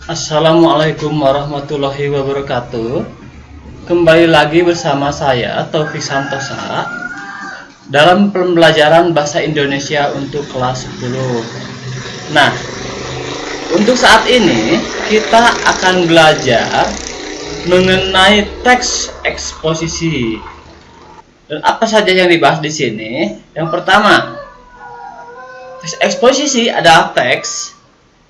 Assalamualaikum warahmatullahi wabarakatuh. Kembali lagi bersama saya Taufik Santosa dalam pembelajaran bahasa Indonesia untuk kelas 10. Nah, untuk saat ini kita akan belajar mengenai teks eksposisi. Dan apa saja yang dibahas di sini? Yang pertama, teks eksposisi adalah teks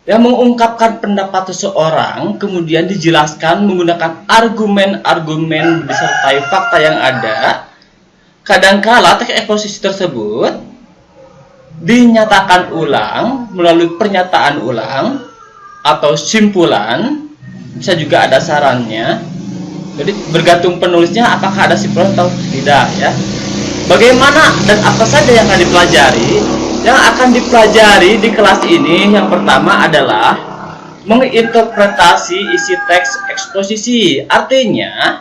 yang mengungkapkan pendapat seseorang, kemudian dijelaskan menggunakan argumen-argumen disertai fakta yang ada. Kadangkala teks eksposisi tersebut dinyatakan ulang melalui pernyataan ulang atau simpulan, bisa juga ada sarannya. Jadi bergantung penulisnya apakah ada simpulan atau tidak ya. Bagaimana dan apa saja yang akan dipelajari? Yang akan dipelajari di kelas ini yang pertama adalah menginterpretasi isi teks eksposisi. Artinya,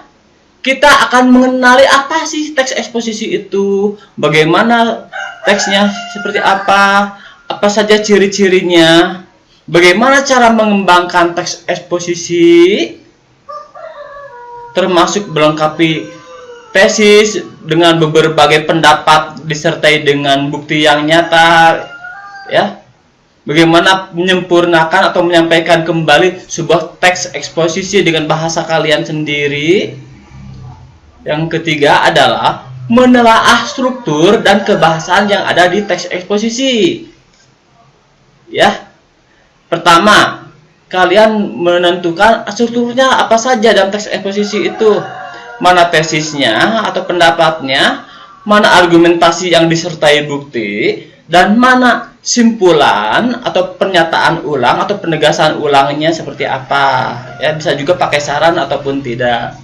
kita akan mengenali apa sih teks eksposisi itu, bagaimana teksnya seperti apa saja ciri-cirinya, bagaimana cara mengembangkan teks eksposisi, termasuk melengkapi tesis dengan berbagai pendapat disertai dengan bukti yang nyata ya. Bagaimana menyempurnakan atau menyampaikan kembali sebuah teks eksposisi dengan bahasa kalian sendiri. Yang ketiga adalah menelaah struktur dan kebahasaan yang ada di teks eksposisi. Ya. Pertama, kalian menentukan strukturnya apa saja dalam teks eksposisi itu. Mana tesisnya atau pendapatnya, mana argumentasi yang disertai bukti, dan mana simpulan atau pernyataan ulang atau penegasan ulangnya seperti apa. Ya, bisa juga pakai saran ataupun tidak.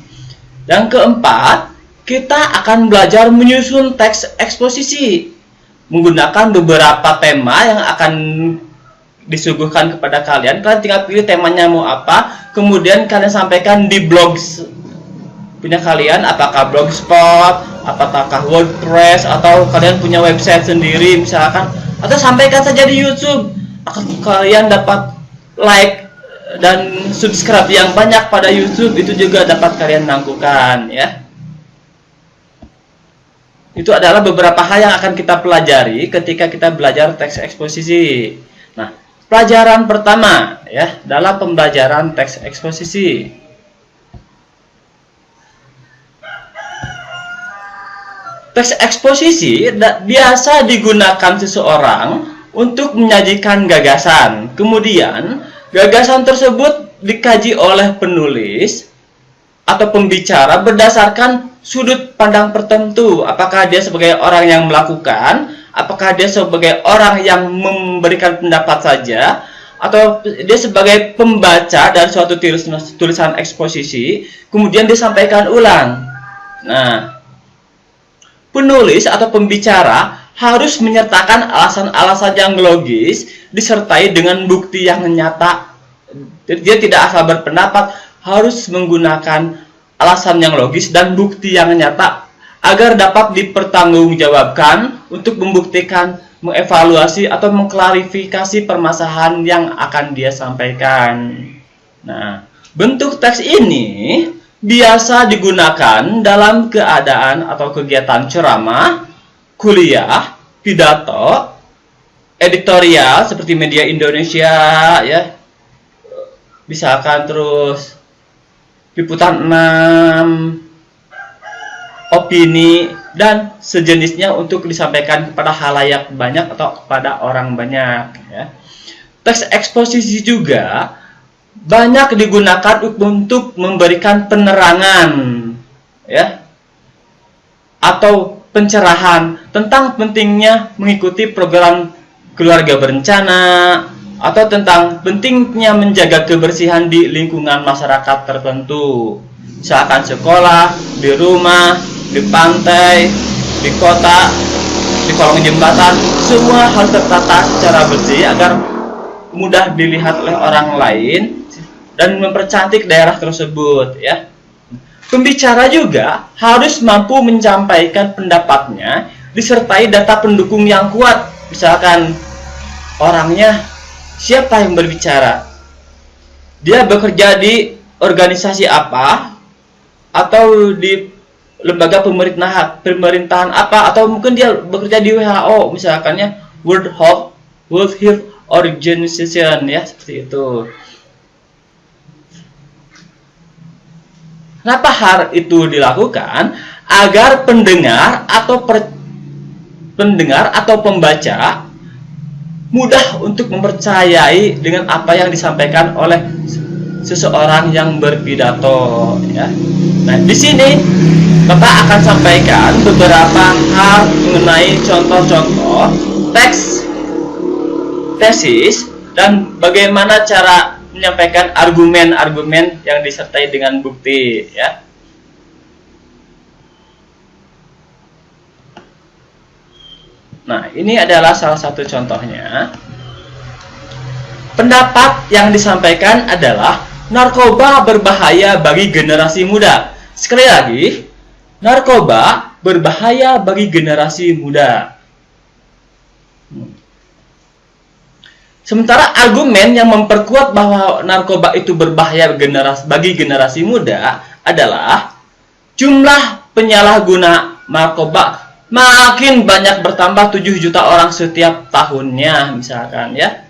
Yang keempat, kita akan belajar menyusun teks eksposisi menggunakan beberapa tema yang akan disuguhkan kepada kalian. Kalian tinggal pilih temanya mau apa, kemudian kalian sampaikan di blog punya kalian, apakah blogspot, apakah WordPress, atau kalian punya website sendiri misalkan, atau sampaikan saja di YouTube. Kalian dapat like dan subscribe yang banyak pada YouTube, itu juga dapat kalian lakukan ya. Itu adalah beberapa hal yang akan kita pelajari ketika kita belajar teks eksposisi. Nah, pelajaran pertama ya dalam pembelajaran teks eksposisi. Teks eksposisi biasa digunakan seseorang untuk menyajikan gagasan. Kemudian, gagasan tersebut dikaji oleh penulis atau pembicara berdasarkan sudut pandang tertentu. Apakah dia sebagai orang yang melakukan, apakah dia sebagai orang yang memberikan pendapat saja, atau dia sebagai pembaca dari suatu tulisan eksposisi, kemudian disampaikan ulang. Nah, penulis atau pembicara harus menyertakan alasan-alasan yang logis disertai dengan bukti yang nyata. Dia tidak asal berpendapat, harus menggunakan alasan yang logis dan bukti yang nyata agar dapat dipertanggungjawabkan untuk membuktikan, mengevaluasi atau mengklarifikasi permasalahan yang akan dia sampaikan. Nah, bentuk teks ini biasa digunakan dalam keadaan atau kegiatan ceramah, kuliah, pidato, editorial seperti Media Indonesia ya. Misalkan terus liputan 6, opini dan sejenisnya untuk disampaikan kepada halayak banyak atau kepada orang banyak ya. Teks eksposisi juga banyak digunakan untuk memberikan penerangan ya atau pencerahan tentang pentingnya mengikuti program keluarga berencana atau tentang pentingnya menjaga kebersihan di lingkungan masyarakat tertentu, misalkan sekolah, di rumah, di pantai, di kota, di kolong jembatan, semua harus tertata secara bersih agar mudah dilihat oleh orang lain dan mempercantik daerah tersebut ya. Pembicara juga harus mampu menyampaikan pendapatnya disertai data pendukung yang kuat. Misalkan orangnya siapa yang berbicara, dia bekerja di organisasi apa, atau di lembaga pemerintahan apa, atau mungkin dia bekerja di WHO misalkannya, World Health Organization, ya seperti itu. Kenapa hal itu dilakukan? Agar pendengar atau pembaca mudah untuk mempercayai dengan apa yang disampaikan oleh seseorang yang berpidato, ya. Nah, di sini Bapak akan sampaikan beberapa hal mengenai contoh-contoh teks tesis dan bagaimana cara menyampaikan argumen-argumen yang disertai dengan bukti, ya. Nah, ini adalah salah satu contohnya. Pendapat yang disampaikan adalah narkoba berbahaya bagi generasi muda. Sekali lagi, narkoba berbahaya bagi generasi muda. Sementara argumen yang memperkuat bahwa narkoba itu berbahaya bagi generasi muda adalah jumlah penyalahguna narkoba makin banyak, bertambah 7 juta orang setiap tahunnya misalkan, ya.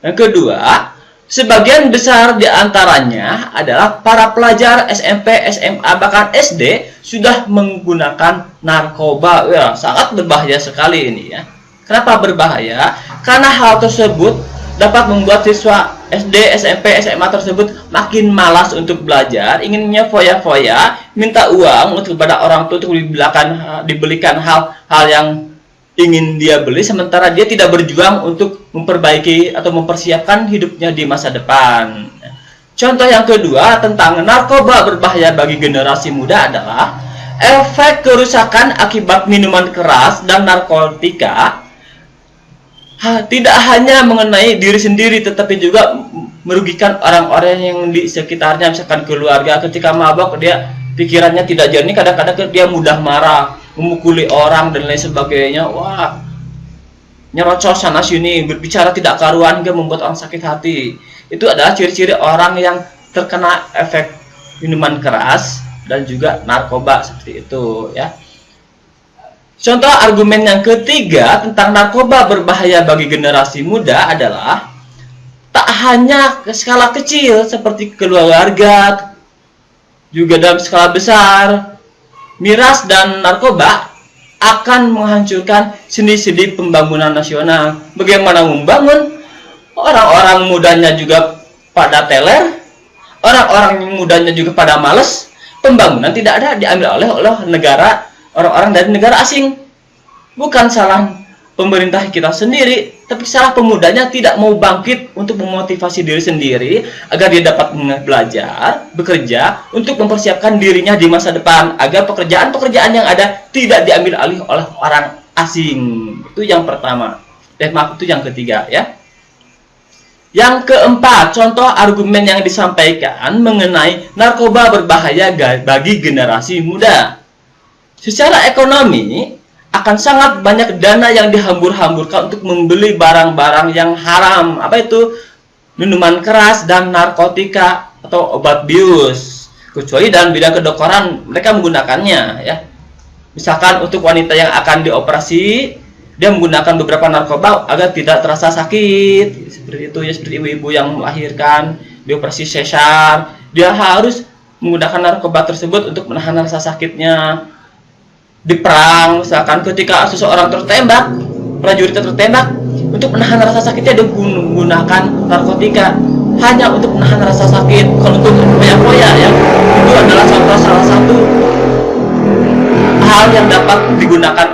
Yang kedua, sebagian besar diantaranya adalah para pelajar SMP, SMA, bahkan SD sudah menggunakan narkoba. Ya, sangat berbahaya sekali ini, ya. Kenapa berbahaya? Karena hal tersebut dapat membuat siswa SD, SMP, SMA tersebut makin malas untuk belajar, inginnya foya-foya, minta uang untuk kepada orang tua untuk dibelikan hal-hal yang ingin dia beli, sementara dia tidak berjuang untuk memperbaiki atau mempersiapkan hidupnya di masa depan. Contoh yang kedua tentang narkoba berbahaya bagi generasi muda adalah efek kerusakan akibat minuman keras dan narkotika tidak hanya mengenai diri sendiri, tetapi juga merugikan orang-orang yang di sekitarnya, misalkan keluarga. Ketika mabok, dia pikirannya tidak jernih, kadang-kadang dia mudah marah, memukuli orang dan lain sebagainya. Wah, nyerocos sana sini, berbicara tidak karuan hingga membuat orang sakit hati. Itu adalah ciri-ciri orang yang terkena efek minuman keras dan juga narkoba, seperti itu, ya. Contoh argumen yang ketiga tentang narkoba berbahaya bagi generasi muda adalah tak hanya ke skala kecil seperti keluarga, juga dalam skala besar. Miras dan narkoba akan menghancurkan sendi-sendi pembangunan nasional. Bagaimana membangun? Orang-orang mudanya juga pada teler, orang-orang mudanya juga pada males. Pembangunan tidak ada, diambil oleh negara, orang-orang dari negara asing. Bukan salah pemerintah kita sendiri, tapi salah pemudanya tidak mau bangkit untuk memotivasi diri sendiri agar dia dapat belajar, bekerja untuk mempersiapkan dirinya di masa depan, agar pekerjaan-pekerjaan yang ada tidak diambil alih oleh orang asing. Itu yang pertama. Maaf, itu yang ketiga, ya. Yang keempat, contoh argumen yang disampaikan mengenai narkoba berbahaya bagi generasi muda. Secara ekonomi, akan sangat banyak dana yang dihambur-hamburkan untuk membeli barang-barang yang haram. Apa itu? Minuman keras dan narkotika atau obat bius. Kecuali dalam bidang kedokteran mereka menggunakannya, ya. Misalkan untuk wanita yang akan dioperasi, dia menggunakan beberapa narkoba agar tidak terasa sakit. Seperti itu, ya, seperti ibu-ibu yang melahirkan, dioperasi sesar, dia harus menggunakan narkoba tersebut untuk menahan rasa sakitnya. Di perang, misalkan ketika seseorang tertembak, prajurit tertembak, untuk menahan rasa sakitnya dia menggunakan narkotika hanya untuk menahan rasa sakit. Kalau untuk foya-foya, ya, itu adalah contoh salah satu hal yang dapat digunakan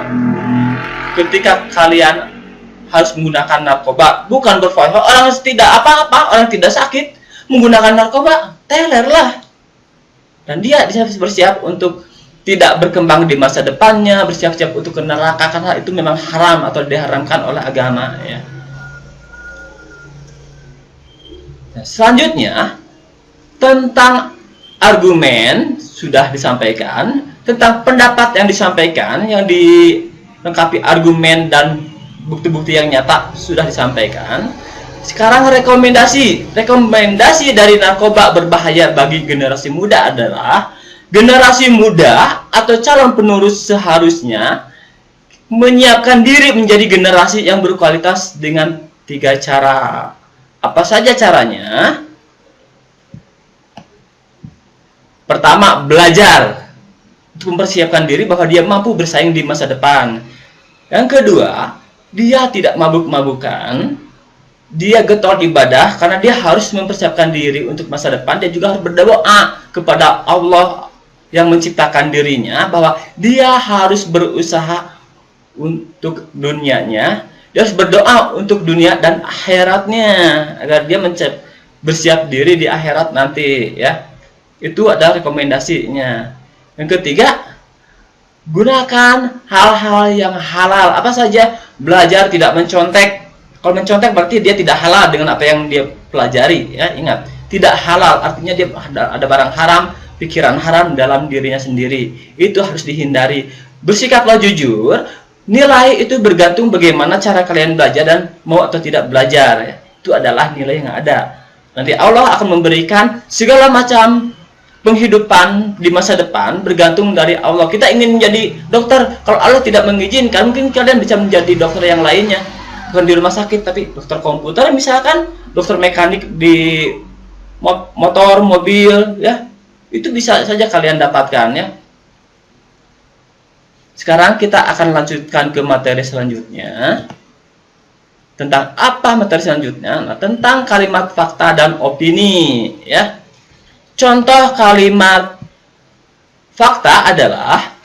ketika kalian harus menggunakan narkoba. Bukan berfoya, orang tidak apa-apa, orang tidak sakit menggunakan narkoba, teler lah, dan dia bersiap untuk tidak berkembang di masa depannya, bersiap-siap untuk ke neraka, karena itu memang haram atau diharamkan oleh agama, ya. Nah, selanjutnya tentang argumen sudah disampaikan, tentang pendapat yang disampaikan yang dilengkapi argumen dan bukti-bukti yang nyata sudah disampaikan. Sekarang rekomendasi dari narkoba berbahaya bagi generasi muda adalah generasi muda atau calon penerus seharusnya menyiapkan diri menjadi generasi yang berkualitas dengan 3 cara. Apa saja caranya? Pertama, belajar untuk mempersiapkan diri bahwa dia mampu bersaing di masa depan. Yang kedua, dia tidak mabuk-mabukan. Dia getol ibadah karena dia harus mempersiapkan diri untuk masa depan. Dia juga harus berdoa kepada Allah yang menciptakan dirinya bahwa dia harus berusaha untuk dunianya. Dia harus berdoa untuk dunia dan akhiratnya agar dia bersiap diri di akhirat nanti, ya. Itu adalah rekomendasinya. Yang ketiga, gunakan hal-hal yang halal. Apa saja? Belajar tidak mencontek. Kalau mencontek berarti dia tidak halal dengan apa yang dia pelajari, ya. Ingat, tidak halal artinya dia ada barang haram, pikiran haram dalam dirinya sendiri. Itu harus dihindari. Bersikaplah jujur. Nilai itu bergantung bagaimana cara kalian belajar dan mau atau tidak belajar, ya. Itu adalah nilai yang ada. Nanti Allah akan memberikan segala macam penghidupan di masa depan bergantung dari Allah. Kita ingin menjadi dokter, kalau Allah tidak mengizinkan, mungkin kalian bisa menjadi dokter yang lainnya, bukan di rumah sakit, tapi dokter komputer misalkan, dokter mekanik di motor, mobil, ya. Itu bisa saja kalian dapatkan, ya. Sekarang kita akan lanjutkan ke materi selanjutnya. Tentang apa materi selanjutnya? Nah, tentang kalimat fakta dan opini, ya. Contoh kalimat fakta adalah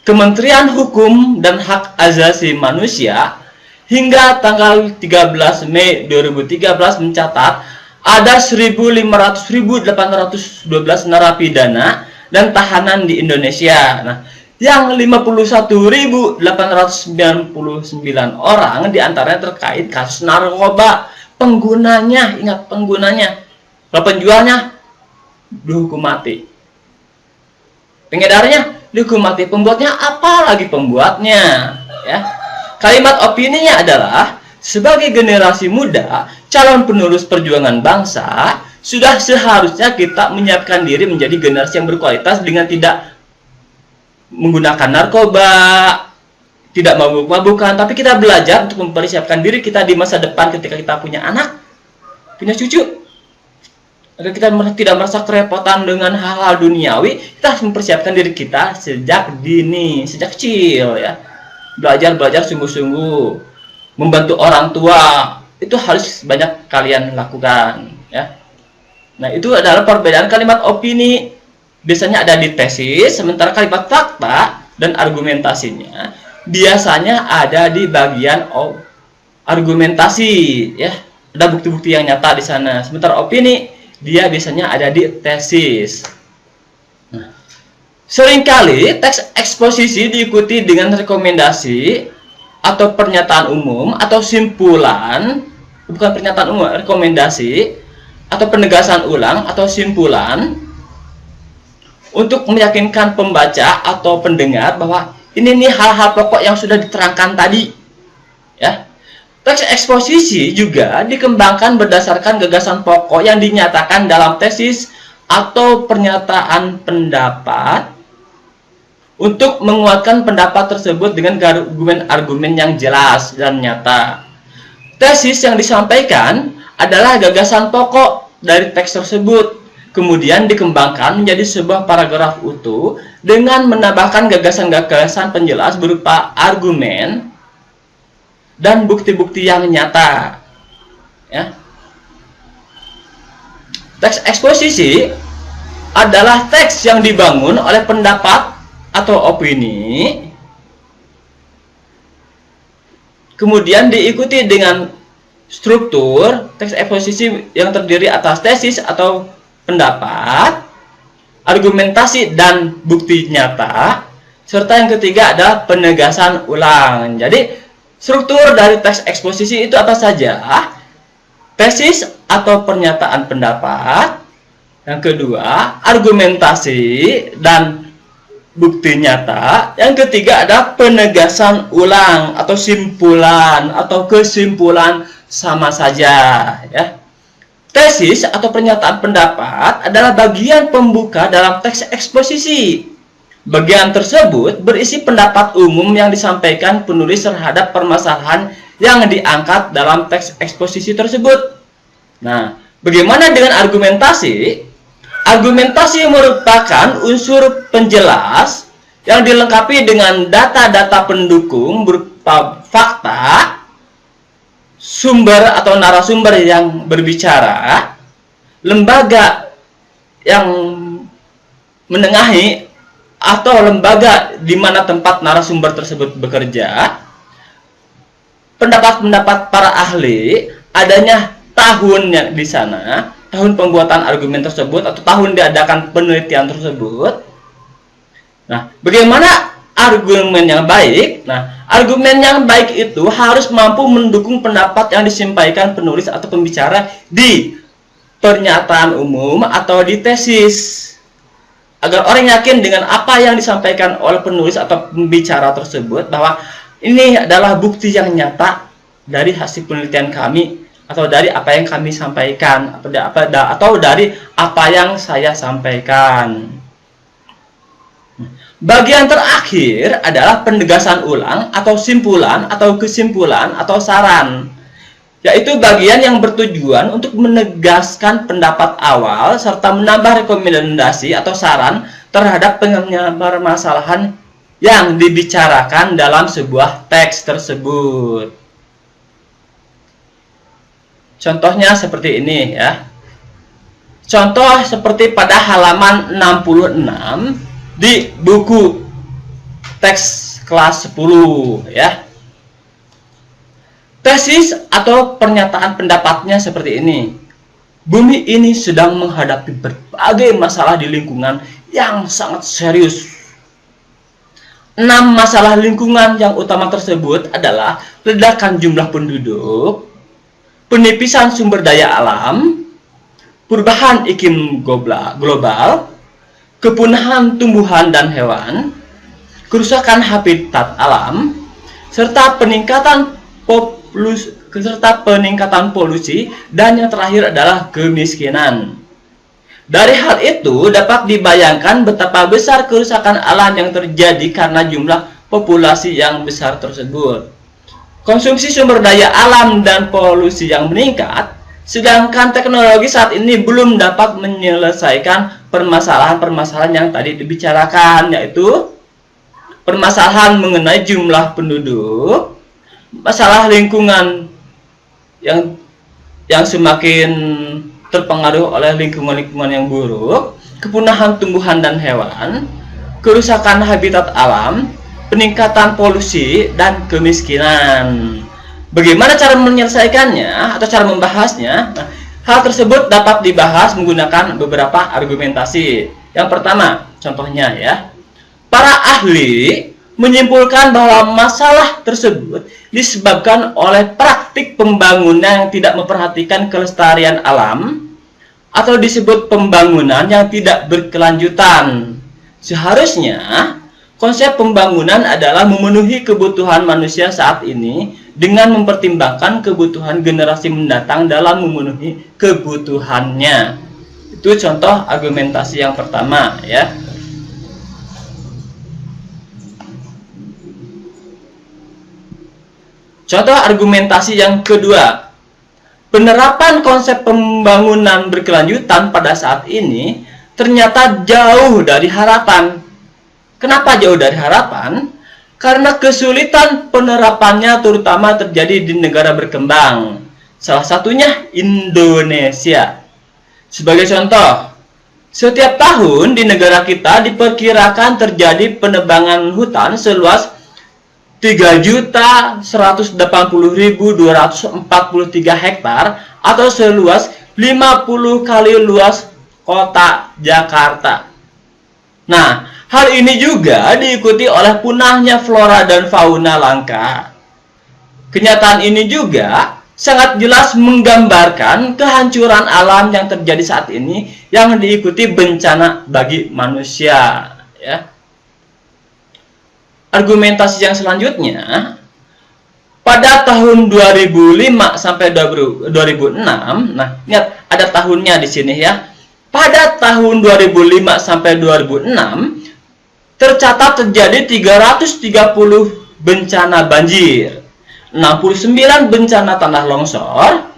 Kementerian Hukum dan Hak Asasi Manusia hingga tanggal 13 Mei 2013 mencatat ada 1.812 narapidana dan tahanan di Indonesia. Nah, yang 51.899 orang diantaranya terkait kasus narkoba. Penggunanya, ingat penggunanya. Kalau penjualnya dihukum mati, pengedarnya dihukum mati, pembuatnya apalagi pembuatnya, ya. Kalimat opininya adalah sebagai generasi muda, calon penerus perjuangan bangsa, sudah seharusnya kita menyiapkan diri menjadi generasi yang berkualitas dengan tidak menggunakan narkoba, tidak mabuk-mabukan, tapi kita belajar untuk mempersiapkan diri kita di masa depan ketika kita punya anak, punya cucu. Agar kita tidak merasa kerepotan dengan hal-hal duniawi, kita harus mempersiapkan diri kita sejak dini, sejak kecil, ya. Belajar sungguh-sungguh, membantu orang tua, itu harus banyak kalian lakukan, ya. Nah, itu adalah perbedaan kalimat opini. Biasanya ada di tesis, sementara kalimat fakta dan argumentasinya biasanya ada di bagian argumentasi, ya. Ada bukti-bukti yang nyata di sana. Sementara opini dia biasanya ada di tesis. Nah, seringkali teks eksposisi diikuti dengan rekomendasi atau pernyataan umum atau simpulan, bukan pernyataan umum, rekomendasi atau penegasan ulang atau simpulan untuk meyakinkan pembaca atau pendengar bahwa ini nih hal-hal pokok yang sudah diterangkan tadi, ya. Teks eksposisi juga dikembangkan berdasarkan gagasan pokok yang dinyatakan dalam tesis atau pernyataan pendapat untuk menguatkan pendapat tersebut dengan argumen-argumen yang jelas dan nyata. Tesis yang disampaikan adalah gagasan pokok dari teks tersebut, kemudian dikembangkan menjadi sebuah paragraf utuh dengan menambahkan gagasan-gagasan penjelas berupa argumen dan bukti-bukti yang nyata, ya. Teks eksposisi adalah teks yang dibangun oleh pendapat atau opini, kemudian diikuti dengan struktur teks eksposisi yang terdiri atas tesis atau pendapat, argumentasi dan bukti nyata, serta yang ketiga adalah penegasan ulang. Jadi struktur dari teks eksposisi itu apa saja? Tesis atau pernyataan pendapat, yang kedua argumentasi dan bukti nyata, yang ketiga ada penegasan ulang atau simpulan atau kesimpulan sama saja, ya. Tesis atau pernyataan pendapat adalah bagian pembuka dalam teks eksposisi. Bagian tersebut berisi pendapat umum yang disampaikan penulis terhadap permasalahan yang diangkat dalam teks eksposisi tersebut. Nah, bagaimana dengan argumentasi? Argumentasi merupakan unsur penjelas yang dilengkapi dengan data-data pendukung berupa fakta, sumber atau narasumber yang berbicara, lembaga yang menengahi atau lembaga di mana tempat narasumber tersebut bekerja, pendapat-pendapat para ahli, adanya tahunnya di sana, tahun pembuatan argumen tersebut atau tahun diadakan penelitian tersebut. Nah, bagaimana argumen yang baik? Nah, argumen yang baik itu harus mampu mendukung pendapat yang disampaikan penulis atau pembicara di pernyataan umum atau di tesis, agar orang yakin dengan apa yang disampaikan oleh penulis atau pembicara tersebut, bahwa ini adalah bukti yang nyata dari hasil penelitian kami, atau dari apa yang kami sampaikan, atau dari apa yang saya sampaikan. Bagian terakhir adalah penegasan ulang atau simpulan atau kesimpulan atau saran, yaitu bagian yang bertujuan untuk menegaskan pendapat awal serta menambah rekomendasi atau saran terhadap permasalahan yang dibicarakan dalam sebuah teks tersebut. Contohnya seperti ini, ya. Contoh seperti pada halaman 66 di buku teks kelas 10, ya. Tesis atau pernyataan pendapatnya seperti ini. Bumi ini sedang menghadapi berbagai masalah di lingkungan yang sangat serius. 6 masalah lingkungan yang utama tersebut adalah ledakan jumlah penduduk, penipisan sumber daya alam, perubahan iklim global, kepunahan tumbuhan dan hewan, kerusakan habitat alam, serta peningkatan polusi, dan yang terakhir adalah kemiskinan. Dari hal itu dapat dibayangkan betapa besar kerusakan alam yang terjadi karena jumlah populasi yang besar tersebut. Konsumsi sumber daya alam dan polusi yang meningkat, sedangkan teknologi saat ini belum dapat menyelesaikan permasalahan-permasalahan yang tadi dibicarakan, yaitu permasalahan mengenai jumlah penduduk, masalah lingkungan yang semakin terpengaruh oleh lingkungan yang buruk, kepunahan tumbuhan dan hewan, kerusakan habitat alam, peningkatan polusi, dan kemiskinan. Bagaimana cara menyelesaikannya atau cara membahasnya? Nah, hal tersebut dapat dibahas menggunakan beberapa argumentasi. Yang pertama, contohnya, ya. Para ahli menyimpulkan bahwa masalah tersebut disebabkan oleh praktik pembangunan yang tidak memperhatikan kelestarian alam, atau disebut pembangunan yang tidak berkelanjutan. Seharusnya konsep pembangunan adalah memenuhi kebutuhan manusia saat ini dengan mempertimbangkan kebutuhan generasi mendatang dalam memenuhi kebutuhannya. Itu contoh argumentasi yang pertama, ya. Contoh argumentasi yang kedua. Penerapan konsep pembangunan berkelanjutan pada saat ini ternyata jauh dari harapan. Kenapa jauh dari harapan? Karena kesulitan penerapannya terutama terjadi di negara berkembang. Salah satunya Indonesia. Sebagai contoh, setiap tahun di negara kita diperkirakan terjadi penebangan hutan seluas 3.180.243 hektar atau seluas 50 kali luas kota Jakarta. Nah, hal ini juga diikuti oleh punahnya flora dan fauna langka. Kenyataan ini juga sangat jelas menggambarkan kehancuran alam yang terjadi saat ini yang diikuti bencana bagi manusia, ya. Argumentasi yang selanjutnya, pada tahun 2005 sampai 2006, nah ingat ada tahunnya di sini ya. Pada tahun 2005 sampai 2006 tercatat terjadi 330 bencana banjir, 69 bencana tanah longsor,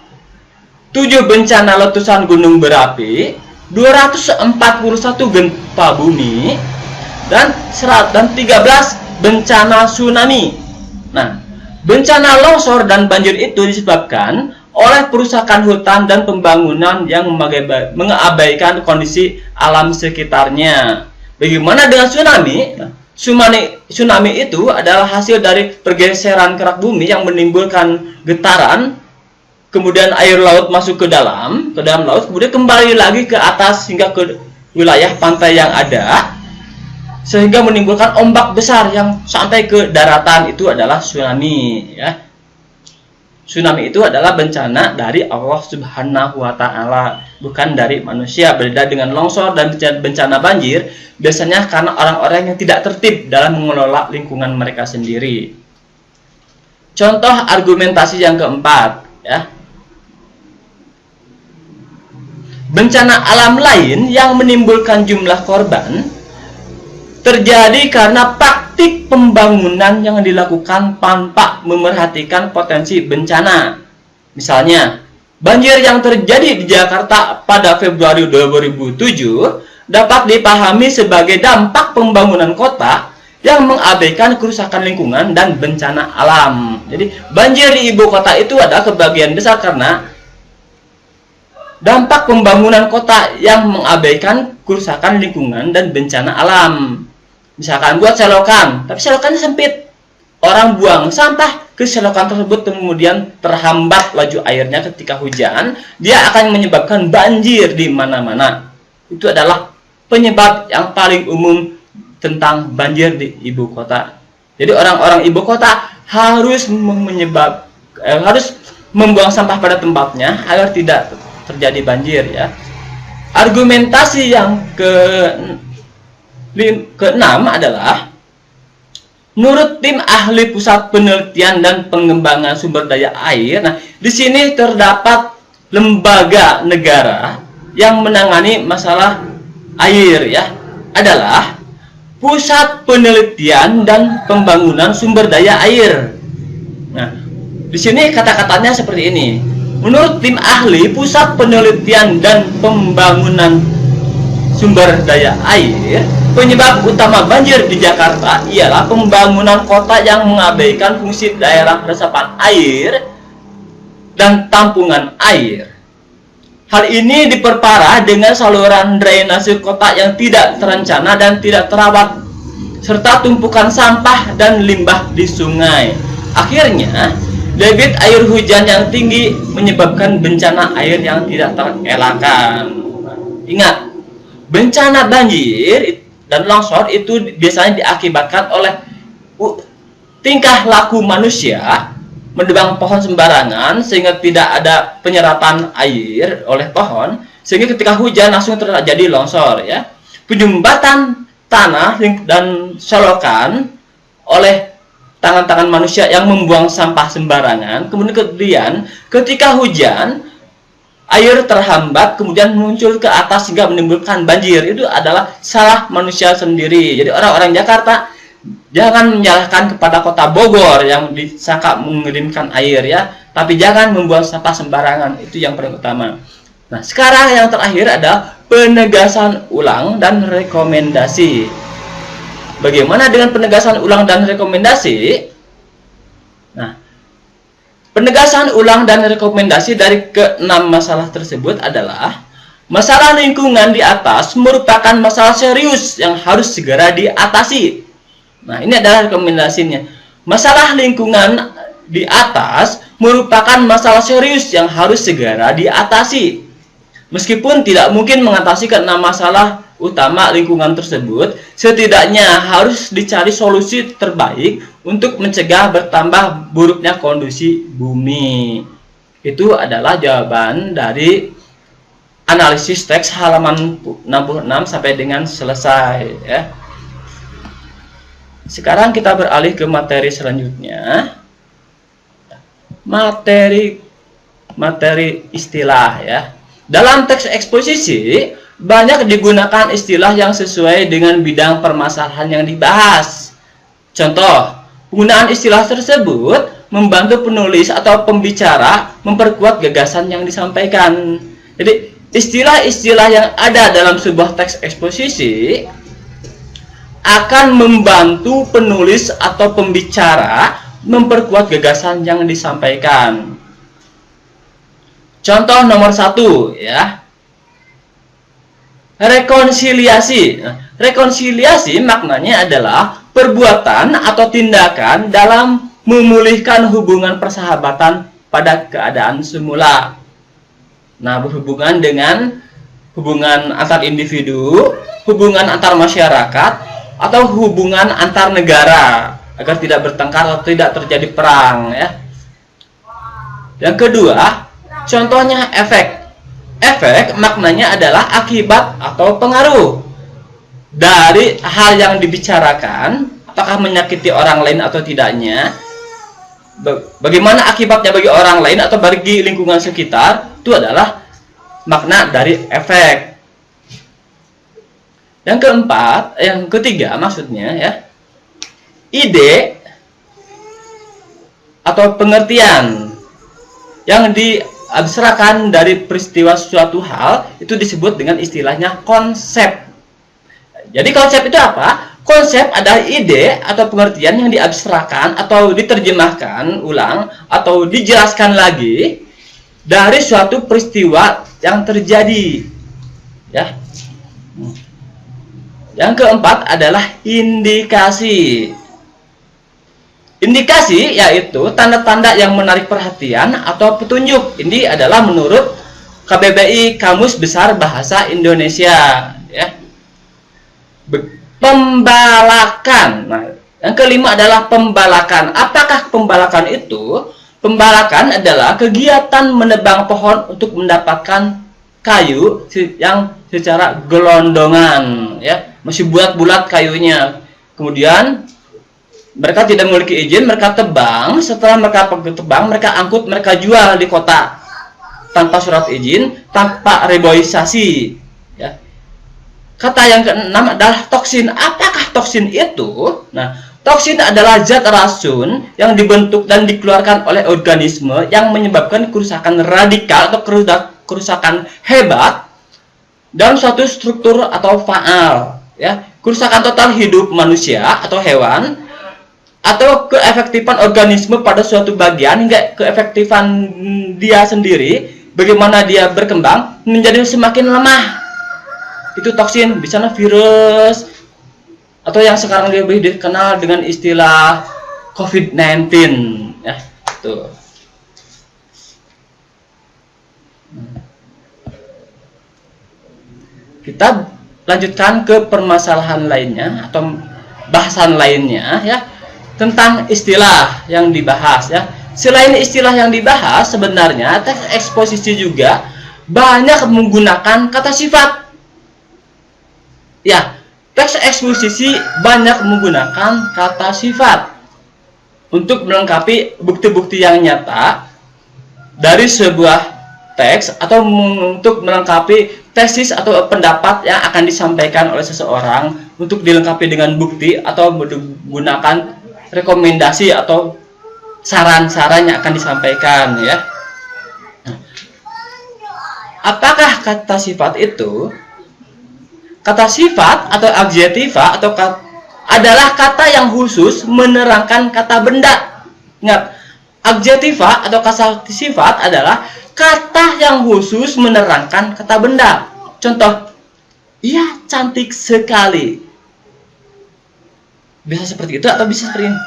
7 bencana letusan gunung berapi, 241 gempa bumi, dan 13 bencana tsunami. Nah, bencana longsor dan banjir itu disebabkan oleh perusakan hutan dan pembangunan yang mengabaikan kondisi alam sekitarnya. Bagaimana dengan tsunami? Tsunami itu adalah hasil dari pergeseran kerak bumi yang menimbulkan getaran, kemudian air laut masuk ke dalam laut, kemudian kembali lagi ke atas hingga ke wilayah pantai yang ada, sehingga menimbulkan ombak besar yang sampai ke daratan. Itu adalah tsunami ya. Tsunami itu adalah bencana dari Allah Subhanahu wa Ta'ala, bukan dari manusia. Berbeda dengan longsor dan bencana banjir, biasanya karena orang-orang yang tidak tertib dalam mengelola lingkungan mereka sendiri. Contoh argumentasi yang keempat ya. Bencana alam lain yang menimbulkan jumlah korban terjadi karena praktik pembangunan yang dilakukan tanpa memerhatikan potensi bencana. Misalnya, banjir yang terjadi di Jakarta pada Februari 2007 dapat dipahami sebagai dampak pembangunan kota yang mengabaikan kerusakan lingkungan dan bencana alam. Jadi, banjir di ibu kota itu adalah kebagian besar karena dampak pembangunan kota yang mengabaikan kerusakan lingkungan dan bencana alam. Misalkan buat selokan, tapi selokannya sempit. Orang buang sampah ke selokan tersebut, kemudian terhambat laju airnya ketika hujan, dia akan menyebabkan banjir di mana-mana. Itu adalah penyebab yang paling umum tentang banjir di ibu kota. Jadi orang-orang ibu kota harus membuang sampah pada tempatnya agar tidak terjadi banjir ya. Argumentasi yang keenam adalah menurut tim ahli Pusat Penelitian dan Pengembangan Sumber Daya Air. Nah, di sini terdapat lembaga negara yang menangani masalah air ya, adalah Pusat Penelitian dan Pembangunan Sumber Daya Air. Nah, di sini kata-katanya seperti ini. Menurut tim ahli Pusat Penelitian dan Pembangunan Sumber Daya Air, penyebab utama banjir di Jakarta ialah pembangunan kota yang mengabaikan fungsi daerah resapan air dan tampungan air. Hal ini diperparah dengan saluran drainase kota yang tidak terencana dan tidak terawat, serta tumpukan sampah dan limbah di sungai. Akhirnya, debit air hujan yang tinggi menyebabkan bencana air yang tidak terelakkan. Ingat, bencana banjir dan longsor itu biasanya diakibatkan oleh tingkah laku manusia menebang pohon sembarangan sehingga tidak ada penyerapan air oleh pohon, sehingga ketika hujan langsung terjadi longsor ya. Penyumbatan tanah dan selokan oleh tangan-tangan manusia yang membuang sampah sembarangan, kemudian ketika hujan air terhambat kemudian muncul ke atas sehingga menimbulkan banjir. Itu adalah salah manusia sendiri. Jadi orang-orang Jakarta jangan menyalahkan kepada kota Bogor yang disangka mengirimkan air ya, tapi jangan membuang sampah sembarangan. Itu yang paling utama. Nah, sekarang yang terakhir ada penegasan ulang dan rekomendasi. Bagaimana dengan penegasan ulang dan rekomendasi? Nah, penegasan ulang dan rekomendasi dari keenam masalah tersebut adalah masalah lingkungan di atas merupakan masalah serius yang harus segera diatasi. Nah, ini adalah rekomendasinya. Masalah lingkungan di atas merupakan masalah serius yang harus segera diatasi. Meskipun tidak mungkin mengatasi keenam masalah utama lingkungan tersebut, setidaknya harus dicari solusi terbaik untuk mencegah bertambah buruknya kondisi bumi. Itu adalah jawaban dari analisis teks halaman 66 sampai dengan selesai ya. Sekarang kita beralih ke materi selanjutnya. materi istilah ya. Dalam teks eksposisi banyak digunakan istilah yang sesuai dengan bidang permasalahan yang dibahas. Contoh, penggunaan istilah tersebut membantu penulis atau pembicara memperkuat gagasan yang disampaikan. Jadi, istilah-istilah yang ada dalam sebuah teks eksposisi akan membantu penulis atau pembicara memperkuat gagasan yang disampaikan. Contoh nomor 1 ya. Rekonsiliasi. Rekonsiliasi maknanya adalah perbuatan atau tindakan dalam memulihkan hubungan persahabatan pada keadaan semula. Nah, berhubungan dengan hubungan antar individu, hubungan antar masyarakat, atau hubungan antar negara agar tidak bertengkar atau tidak terjadi perang ya. Yang kedua, contohnya efek. Efek maknanya adalah akibat atau pengaruh dari hal yang dibicarakan, apakah menyakiti orang lain atau tidaknya, bagaimana akibatnya bagi orang lain atau bagi lingkungan sekitar, itu adalah makna dari efek. Yang ketiga maksudnya ya, ide atau pengertian yang diabstrakkan dari peristiwa suatu hal itu disebut dengan istilahnya konsep. Jadi konsep itu apa? Konsep adalah ide atau pengertian yang diabstrakkan atau diterjemahkan ulang atau dijelaskan lagi dari suatu peristiwa yang terjadi ya. Yang keempat adalah indikasi. Indikasi yaitu tanda-tanda yang menarik perhatian atau petunjuk. Ini adalah menurut KBBI Kamus Besar Bahasa Indonesia ya. Pembalakan. Nah, yang kelima adalah pembalakan. Apakah pembalakan itu? Pembalakan adalah kegiatan menebang pohon untuk mendapatkan kayu yang secara gelondongan ya, masih bulat-bulat kayunya. Kemudian mereka tidak memiliki izin, mereka tebang. Setelah mereka tebang, mereka angkut, mereka jual di kota tanpa surat izin, tanpa reboisasi ya. Kata yang keenam adalah toksin. Apakah toksin itu? Nah, toksin adalah zat racun yang dibentuk dan dikeluarkan oleh organisme yang menyebabkan kerusakan radikal atau kerusakan hebat dalam suatu struktur atau faal ya. Kerusakan total hidup manusia atau hewan, atau keefektifan organisme pada suatu bagian hingga keefektifan dia sendiri, bagaimana dia berkembang menjadi semakin lemah. Itu toksin, misalnya virus, atau yang sekarang lebih dikenal dengan istilah COVID-19 ya. Tuh. Kita lanjutkan ke permasalahan lainnya atau bahasan lainnya ya, tentang istilah yang dibahas ya. Selain istilah yang dibahas, sebenarnya teks eksposisi juga banyak menggunakan kata sifat. Ya, teks eksposisi banyak menggunakan kata sifat untuk melengkapi bukti-bukti yang nyata dari sebuah teks atau untuk melengkapi tesis atau pendapat yang akan disampaikan oleh seseorang, untuk dilengkapi dengan bukti atau menggunakan rekomendasi atau saran-saran yang akan disampaikan ya. Apakah kata sifat itu? Kata sifat atau adjektiva atau adalah kata yang khusus menerangkan kata benda. Ingat, adjektiva atau kata sifat adalah kata yang khusus menerangkan kata benda. Contoh, ia cantik sekali. Bisa seperti itu atau bisa seperti ini.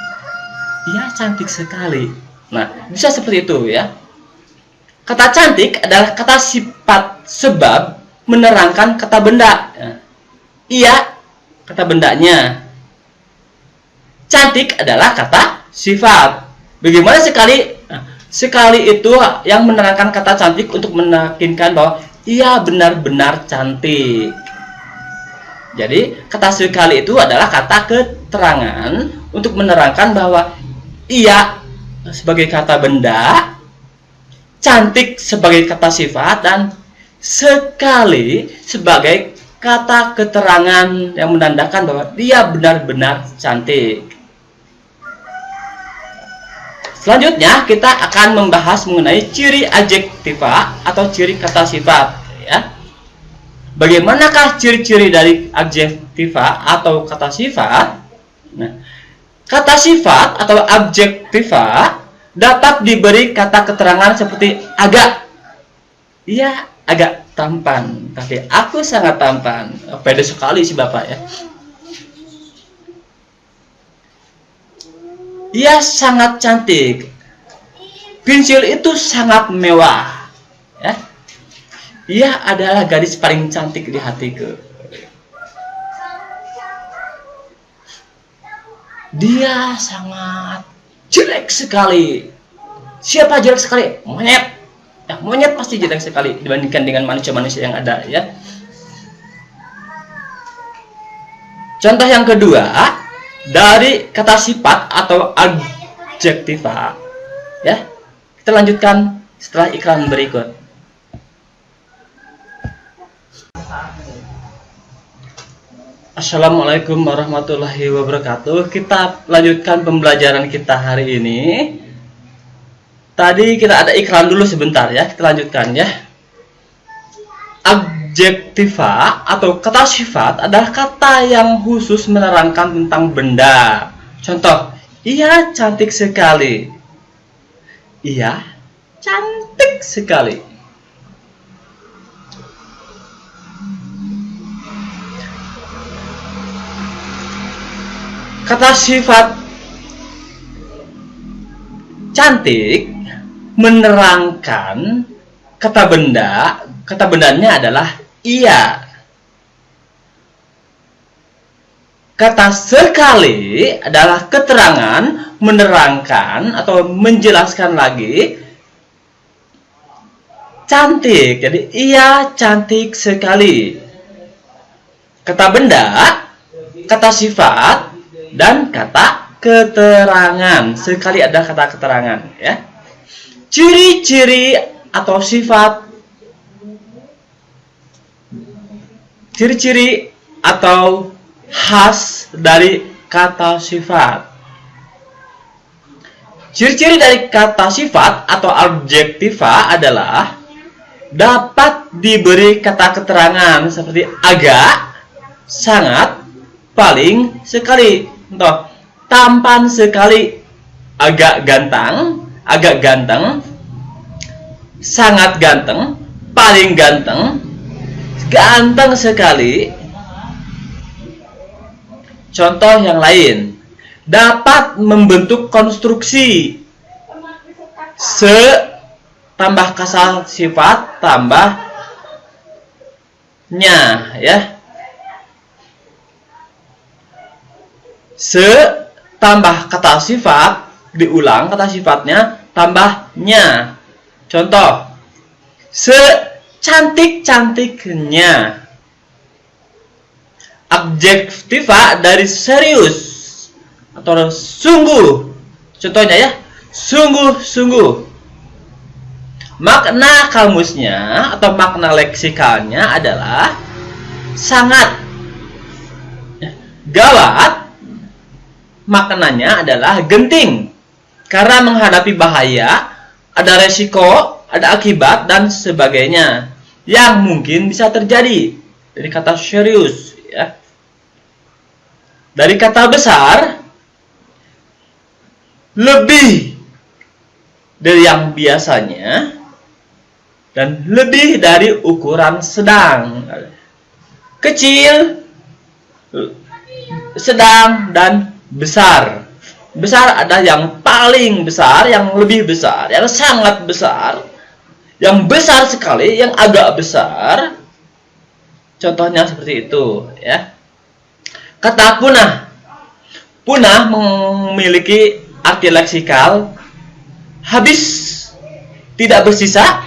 Ia cantik sekali. Nah, bisa seperti itu ya. Kata cantik adalah kata sifat sebab menerangkan kata benda. Ia kata bendanya. Cantik adalah kata sifat. Bagaimana sekali? Nah, sekali itu yang menerangkan kata cantik untuk meyakinkan bahwa ia benar-benar cantik. Jadi kata sekali itu adalah kata keterangan untuk menerangkan bahwa ia sebagai kata benda cantik sebagai kata sifat dan sekali sebagai kata keterangan yang menandakan bahwa dia benar-benar cantik. Selanjutnya kita akan membahas mengenai ciri adjektiva atau ciri kata sifat, ya. Bagaimanakah ciri-ciri dari adjektiva atau kata sifat? Nah, kata sifat atau adjektiva dapat diberi kata keterangan seperti agak. Ia agak tampan, tapi aku sangat tampan. Pede sekali si bapak ya. Ia sangat cantik. Pensil itu sangat mewah. Ya. Ia adalah gadis paling cantik di hatiku. Dia sangat jelek sekali. Siapa jelek sekali? Monyet. Ya, monyet pasti jelek sekali dibandingkan dengan manusia-manusia yang ada, ya. Contoh yang kedua dari kata sifat atau adjektiva, ya. Kita lanjutkan setelah iklan berikut. Assalamualaikum warahmatullahi wabarakatuh. Kita lanjutkan pembelajaran kita hari ini. Tadi kita ada iklan dulu sebentar ya. Kita lanjutkan ya. Adjektiva atau kata sifat adalah kata yang khusus menerangkan tentang benda. Contoh, ia cantik sekali. Ia cantik sekali. Kata sifat cantik menerangkan kata benda. Kata bendanya adalah ia. Kata sekali adalah keterangan menerangkan atau menjelaskan lagi cantik. Jadi ia cantik sekali. Kata benda, kata sifat, dan kata keterangan. Sekali ada kata keterangan, ya. Ciri-ciri atau sifat, ciri-ciri atau khas dari kata sifat. Ciri-ciri dari kata sifat atau adjektiva adalah dapat diberi kata keterangan seperti agak, sangat, paling, sekali. Contoh, tampan sekali, agak ganteng, sangat ganteng, paling ganteng, ganteng sekali. Contoh yang lain, dapat membentuk konstruksi. Se tambah kata sifat tambah nya, ya. Se tambah kata sifat, diulang kata sifatnya, tambah nya. Contoh, secantik-cantiknya. Adjektiva dari serius atau sungguh. Contohnya ya, sungguh-sungguh. Makna kamusnya atau makna leksikalnya adalah sangat. Gawat, maknanya adalah genting. Karena menghadapi bahaya, ada resiko, ada akibat, dan sebagainya yang mungkin bisa terjadi. Dari kata serius, ya. Dari kata besar, lebih dari yang biasanya, dan lebih dari ukuran sedang. Kecil, sedang, dan besar. Besar ada yang paling besar, yang lebih besar, yang sangat besar, yang besar sekali, yang agak besar. Contohnya seperti itu, ya. Kata punah. Punah memiliki arti leksikal habis, tidak bersisa,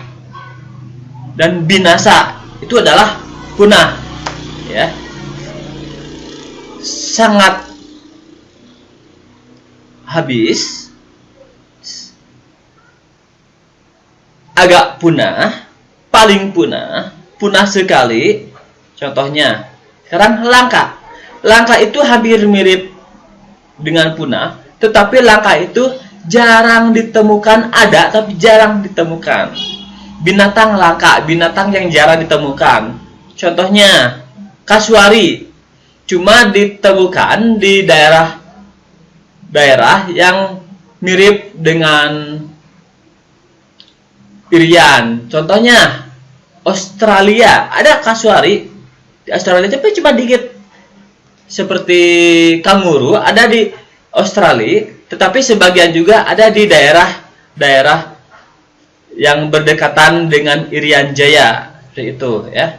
dan binasa. Itu adalah punah, ya. Sangat habis, punah, paling punah, punah sekali. Contohnya, sekarang langka. Langka itu hampir mirip dengan punah, tetapi langka itu jarang ditemukan, ada tapi jarang ditemukan. Binatang langka, binatang yang jarang ditemukan. Contohnya, kasuari cuma ditemukan di daerah yang mirip dengan irian. Contohnya, Australia ada kasuari di Australia tapi cuma dikit. Seperti kanguru ada di Australia, tetapi sebagian juga ada di daerah yang berdekatan dengan Irian Jaya, seperti itu ya.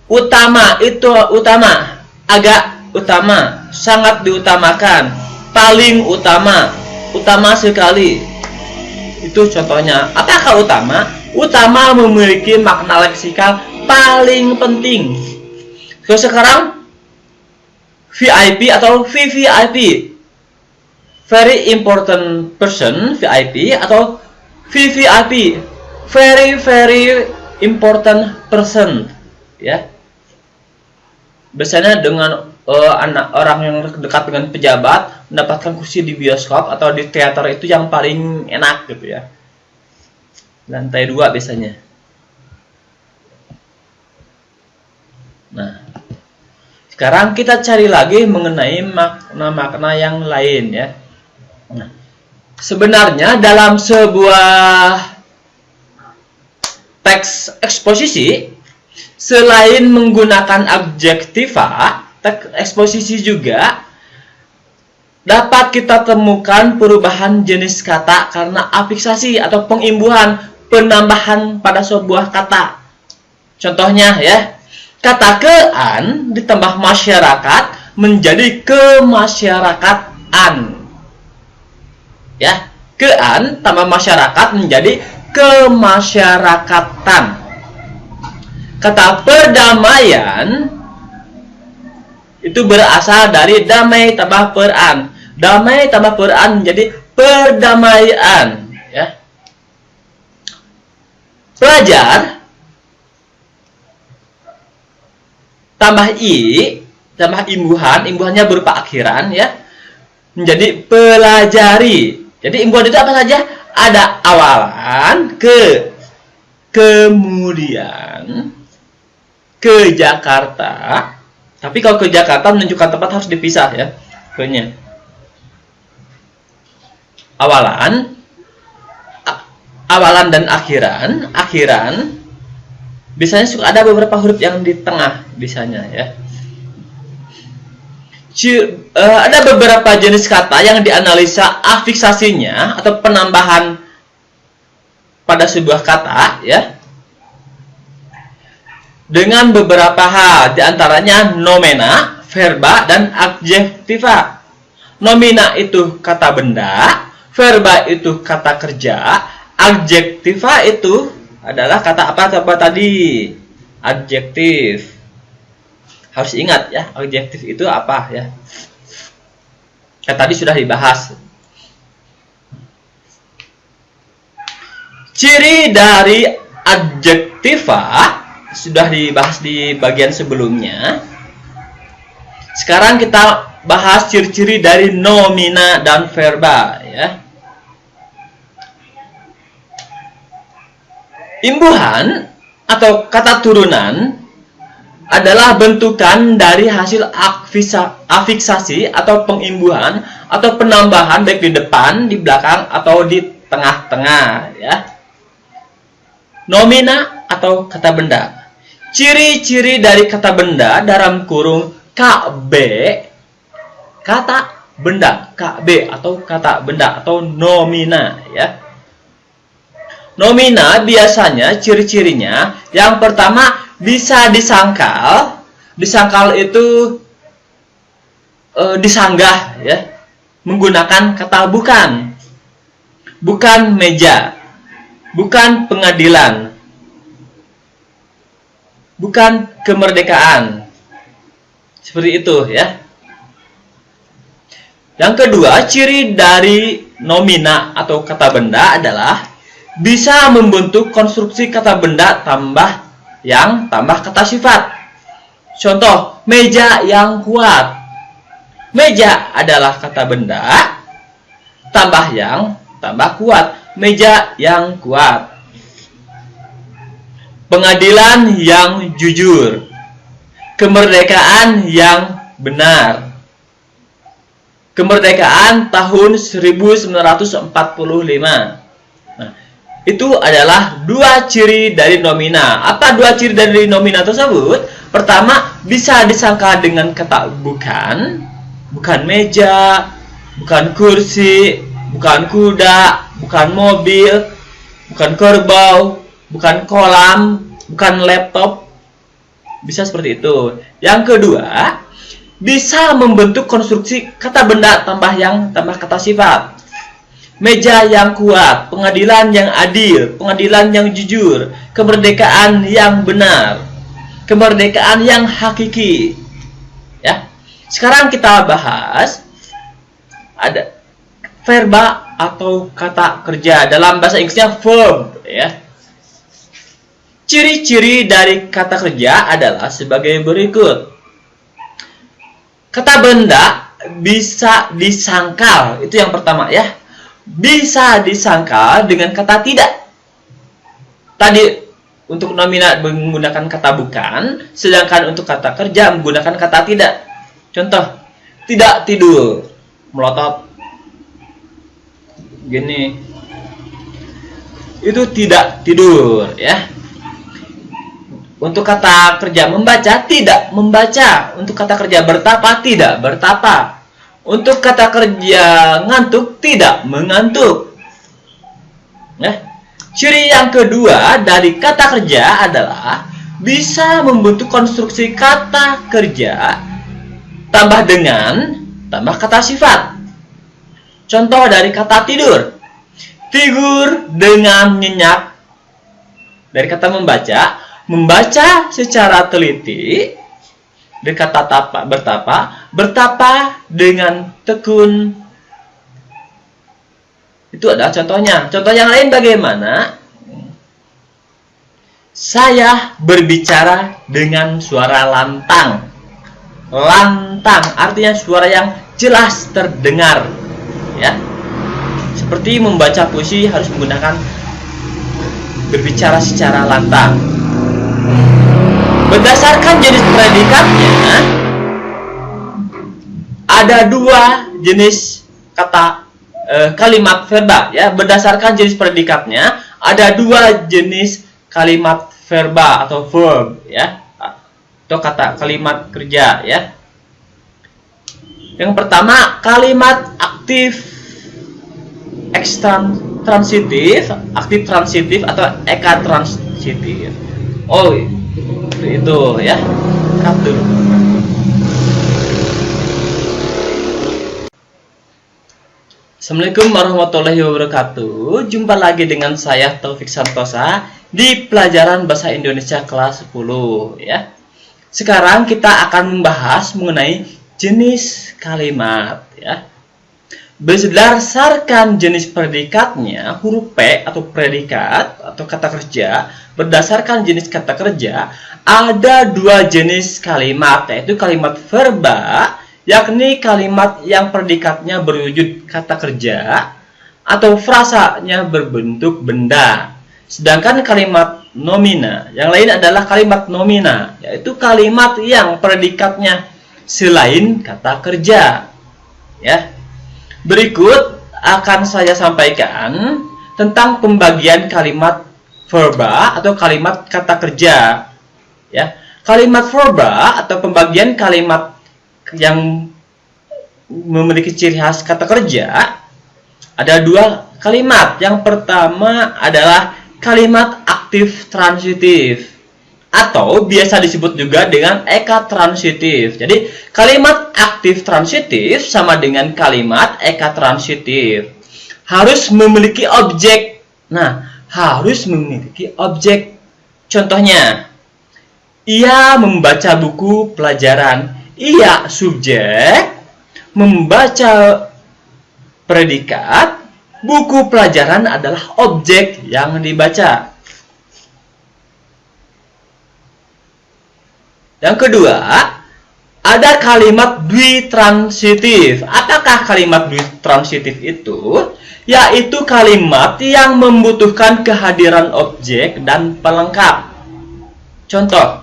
Utama itu utama, agak utama, sangat diutamakan, paling utama, utama sekali. Itu contohnya. Apakah utama? Utama memiliki makna leksikal paling penting. So, sekarang VIP atau VVIP, very important person, VIP, atau VVIP, very very important person, ya. Biasanya dengan orang yang dekat dengan pejabat mendapatkan kursi di bioskop atau di teater itu yang paling enak gitu ya. Lantai 2 biasanya. Nah, sekarang kita cari lagi mengenai makna-makna yang lain ya. Nah, sebenarnya dalam sebuah teks eksposisi, selain menggunakan adjektiva, teks eksposisi juga dapat kita temukan perubahan jenis kata karena afiksasi atau pengimbuhan, penambahan pada sebuah kata. Contohnya ya, kata kean ditambah masyarakat menjadi kemasyarakatan. Ya, kean tambah masyarakat menjadi kemasyarakatan. Kata perdamaian itu berasal dari damai tambah peran. Damai tambah peran menjadi perdamaian, ya. Pelajar tambah i tambah imbuhan, imbuhannya berupa akhiran ya, menjadi pelajari. Jadi imbuhan itu apa saja? Ada awalan, kemudian ke Jakarta. Tapi kalau ke Jakarta menunjukkan tempat harus dipisah ya. Ke-nya. Awalan dan akhiran biasanya suka ada beberapa huruf yang di tengah biasanya ya. Ada beberapa jenis kata yang dianalisa afiksasinya atau penambahan pada sebuah kata ya, dengan beberapa hal, diantaranya nomina, verba, dan adjektiva. Nomina itu kata benda, verba itu kata kerja, adjektiva itu adalah kata apa tadi? Adjektif. Harus ingat ya, adjektif itu apa ya. Tadi sudah dibahas. Ciri dari adjektiva sudah dibahas di bagian sebelumnya. Sekarang kita bahas ciri-ciri dari nomina dan verba ya. Imbuhan atau kata turunan adalah bentukan dari hasil afiksasi atau pengimbuhan atau penambahan baik di depan, di belakang, atau di tengah-tengah ya. Nomina atau kata benda. Ciri-ciri dari kata benda dalam kurung KB, kata benda, KB atau kata benda atau nomina ya. Nomina biasanya ciri-cirinya yang pertama bisa disangkal. Disangkal itu disanggah ya, menggunakan kata bukan. Bukan meja, bukan pengadilan, bukan kemerdekaan. Seperti itu ya. Yang kedua, ciri dari nomina atau kata benda adalah bisa membentuk konstruksi kata benda tambah kata sifat. Contoh, meja yang kuat. Meja adalah kata benda tambah kuat. Meja yang kuat. Pengadilan yang jujur. Kemerdekaan yang benar. Kemerdekaan tahun 1945. Nah, itu adalah dua ciri dari nomina. Apa dua ciri dari nomina tersebut? Pertama, bisa disangka dengan kata bukan. Bukan meja, bukan kursi, bukan kuda, bukan mobil, bukan kerbau, bukan kolam, bukan laptop. Bisa seperti itu. Yang kedua, bisa membentuk konstruksi kata benda tambah kata sifat. Meja yang kuat, pengadilan yang adil, pengadilan yang jujur, kemerdekaan yang benar, kemerdekaan yang hakiki. Ya. Sekarang kita bahas ada verba atau kata kerja, dalam bahasa Inggrisnya verb, ya. Ciri-ciri dari kata kerja adalah sebagai berikut. Kata benda bisa disangkal, itu yang pertama ya. Bisa disangkal dengan kata tidak. Tadi untuk nomina menggunakan kata bukan, sedangkan untuk kata kerja menggunakan kata tidak. Contoh, tidak tidur, melotot. Gini. Itu tidak tidur ya. Untuk kata kerja membaca, tidak membaca. Untuk kata kerja bertapa, tidak bertapa. Untuk kata kerja ngantuk, tidak mengantuk. Ya. Ciri yang kedua dari kata kerja adalah bisa membentuk konstruksi kata kerja tambah kata sifat. Contoh dari kata tidur. Tidur dengan nyenyak. Dari kata membaca secara teliti. Dari kata bertapa dengan tekun. Itu adalah contohnya. Contoh yang lain bagaimana? Saya berbicara dengan suara lantang. Lantang artinya suara yang jelas terdengar. Ya. Seperti membaca puisi harus menggunakan berbicara secara lantang. Berdasarkan jenis predikatnya, ada dua jenis kalimat verba ya. Berdasarkan jenis predikatnya ada dua jenis kalimat verba atau verb ya, atau kalimat kerja ya. Yang pertama, kalimat aktif transitif, aktif transitif atau eka transitif. Oh, itu ya. Cut dulu. Assalamualaikum warahmatullahi wabarakatuh. Jumpa lagi dengan saya Taufik Santosa di pelajaran bahasa Indonesia kelas 10 ya. Sekarang kita akan membahas mengenai jenis kalimat ya. Berdasarkan jenis predikatnya, huruf P atau predikat atau kata kerja, berdasarkan jenis kata kerja, ada dua jenis kalimat, yaitu kalimat verba, yakni kalimat yang predikatnya berwujud kata kerja, atau frasanya berbentuk benda. Sedangkan kalimat nomina, yang lain adalah kalimat nomina, yaitu kalimat yang predikatnya selain kata kerja. Ya. Berikut akan saya sampaikan tentang pembagian kalimat verba atau kalimat kata kerja. Ya, kalimat verba atau pembagian kalimat yang memiliki ciri khas kata kerja ada dua kalimat. Yang pertama adalah kalimat aktif transitif atau biasa disebut juga dengan eka transitif. Jadi kalimat aktif transitif sama dengan kalimat eka transitif. Harus memiliki objek. Nah, harus memiliki objek. Contohnya, ia membaca buku pelajaran. Ia subjek, membaca predikat, Buku pelajaran adalah objek yang dibaca. Yang kedua, ada kalimat dwitransitif. Apakah kalimat dwitransitif itu? Yaitu kalimat yang membutuhkan kehadiran objek dan pelengkap. Contoh,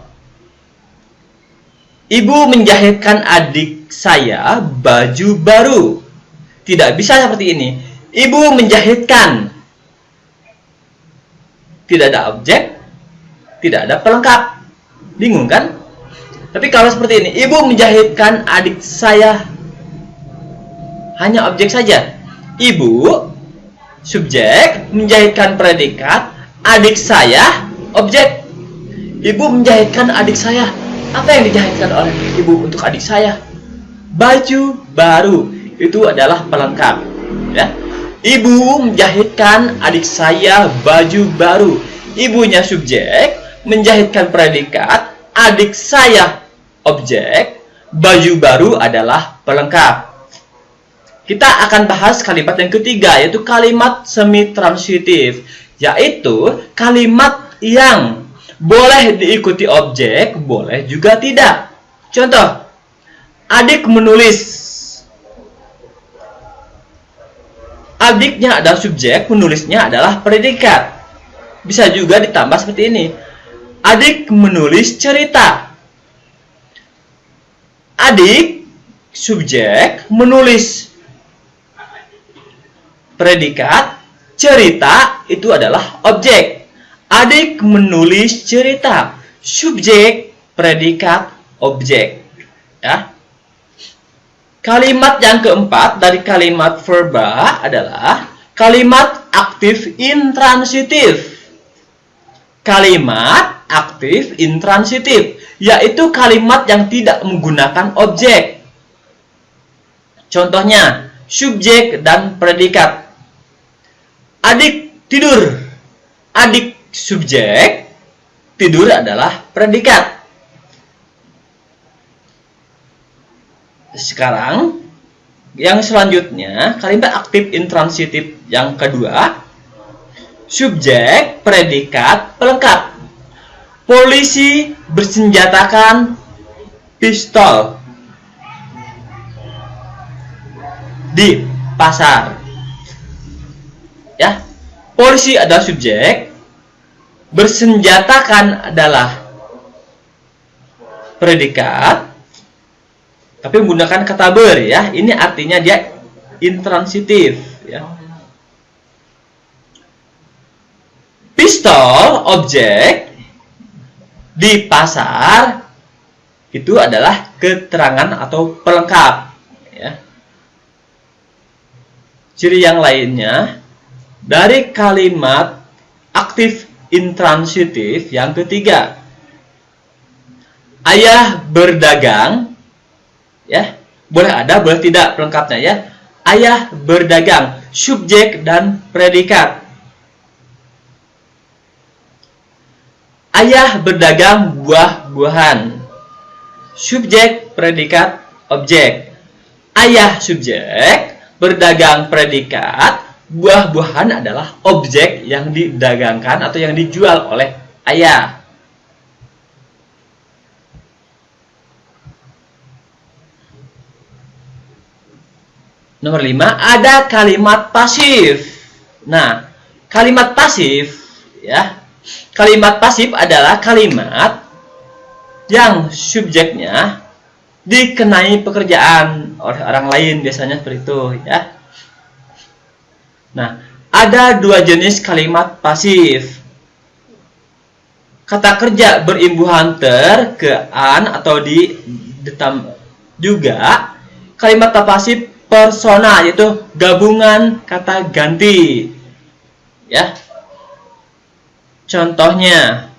ibu menjahitkan adik saya baju baru. Tidak bisa seperti ini. Ibu menjahitkan. Tidak ada objek, tidak ada pelengkap. Bingung kan? Tapi kalau seperti ini, ibu menjahitkan adik saya. Hanya objek saja. Ibu, subjek, menjahitkan predikat, adik saya, objek. Ibu menjahitkan adik saya. Apa yang dijahitkan oleh ibu untuk adik saya? Baju baru. Itu adalah pelengkap. Ya. Ibu menjahitkan adik saya baju baru. Ibunya subjek, menjahitkan predikat, adik saya objek, baju baru adalah pelengkap. Kita akan bahas kalimat yang ketiga, yaitu kalimat semi-transitif, yaitu kalimat yang boleh diikuti objek, boleh juga tidak. Contoh, adik menulis. Adiknya adalah subjek, menulisnya adalah predikat. Bisa juga ditambah seperti ini. Adik menulis cerita. Adik, subjek, menulis. Predikat, cerita, itu adalah objek. Adik menulis cerita. Subjek, predikat, objek. Ya. Kalimat yang keempat dari kalimat verba adalah kalimat aktif intransitif. Kalimat aktif intransitif, yaitu kalimat yang tidak menggunakan objek. Contohnya, subjek dan predikat. Adik tidur. Adik subjek, tidur adalah predikat. Sekarang, yang selanjutnya, kalimat aktif intransitif yang kedua, subjek, predikat, pelengkap. Polisi bersenjatakan pistol di pasar. Ya, polisi adalah subjek, bersenjatakan adalah predikat, tapi menggunakan kata ber, ya. Ini artinya dia intransitif, ya. Pistol, objek, di pasar, itu adalah keterangan atau pelengkap, ya. Ciri yang lainnya dari kalimat aktif intransitif yang ketiga, ayah berdagang, ya, boleh ada, boleh tidak pelengkapnya, ya. Ayah berdagang, subjek dan predikat. Ayah berdagang buah-buahan, subjek, predikat, objek. Ayah subjek, berdagang predikat, buah-buahan adalah objek yang didagangkan atau yang dijual oleh ayah. Nomor 5, ada kalimat pasif. Nah, kalimat pasif, ya. Kalimat pasif adalah kalimat yang subjeknya dikenai pekerjaan oleh orang lain, biasanya seperti itu, ya. Nah, ada dua jenis kalimat pasif. Kata kerja berimbuhan ter, ke, an, atau di, juga kalimat pasif persona, yaitu gabungan kata ganti, ya. Contohnya,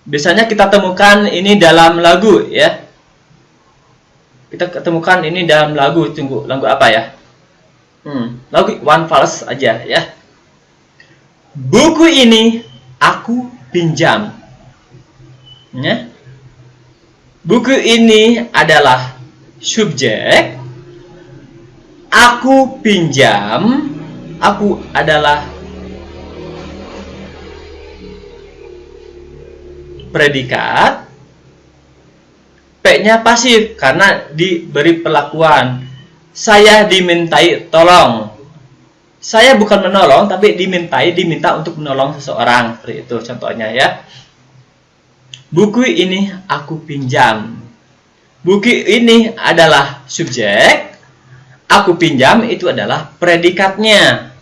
biasanya kita temukan ini dalam lagu, ya. Kita ketemukan ini dalam lagu. Tunggu, lagu apa ya? Lagu One Vals aja, ya. Buku ini aku pinjam, ya. Buku ini adalah subjek. Aku pinjam aku adalah predikat, P-nya pasif karena diberi perlakuan. Saya dimintai tolong. Saya bukan menolong, tapi diminta untuk menolong seseorang. Seperti itu contohnya ya. Buku ini aku pinjam. Buku ini adalah subjek. Aku pinjam itu adalah predikatnya.